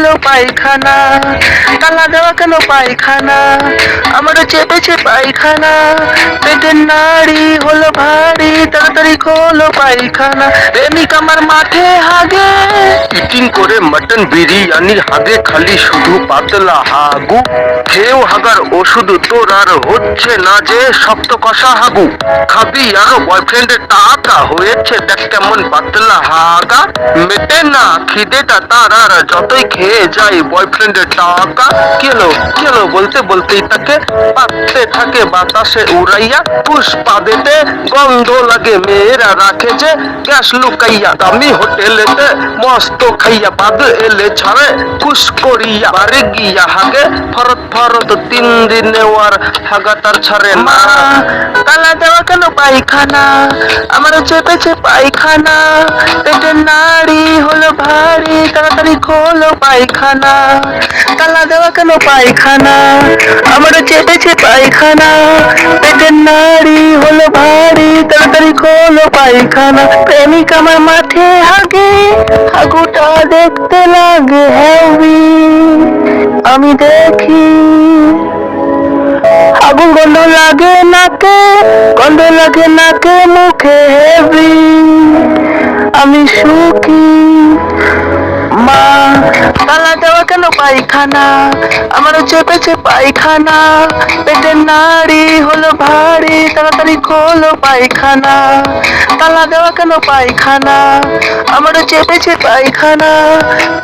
হলো পায়খানা, তালা দেওয়া কেন পায়খানা, আমারও চেপেছে পায়খানা, পেটের নাড়ি হলো ভারী, তাড়াতাড়ি খোলো পায়খানা, প্রেমিক আমার মাঠে হাগে। ইটিং করে মটন বিরিয়ানি হাগে খালি শুধু পাতলা হাগু, খেয়েও হাগার ওষুধ তোর আর হচ্ছে না যে শক্ত কষা হাগু, খাবি আরো বয়ফ্রেন্ডের টাকা হয়েছে দেখ কেমন পাতলা হাগা, মেটে না খিদেটা তার আর যতই খেয়ে যাই বয়ফ্রেন্ডের টাকা, কেলো বলতে বলতেই তাকে পাততে থাকে বাতাসে উড়াইয়া, পুষ্পা দেতে গন্ধ লাগে মেয়েরা রাখে যে গ্যাস লুকাইয়া, দামি হোটেলেতে মস্ত খাইয়া বাদ এলে ছাড়ে কুস করিয়া, বাড়ি গিয়া হাগে ফরত ফরত 3 দিনে আর হাগা তার ছাড়ে না। তালা দেওয়া কেন পায়খানা, আমারও চেপেছে পায়খানা, পেটের নাড়ি হলো ভারী, তাড়াতাড়ি খোলো পায়খানা, তালা দেওয়া কেন পায়খানা, আমারও চেপেছে পায়খানা, পেটের নাড়ি হলো ভারী, তাড়াতাড়ি খোলো পায়খানা, প্রেমিক আমার মাঠে হাগে, হাগুটা দেখতে লাগে হেভি, আমি দেখি আগুন গন্ধ লাগে নাকে, গন্ধ লাগে নাকে মুখে হেভি, আমি সুখী। মা তালা দেওয়া কেন পায়খানা, আমারও চেপেছে পায়খানা, পেটের নাড়ি হলো ভারী, তাড়াতাড়ি খোলো পায়খানা, তালা দেওয়া কেন পায়খানা, আমারও চেপেছে পায়খানা,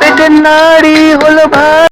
পেটের নাড়ি হলো ভারী।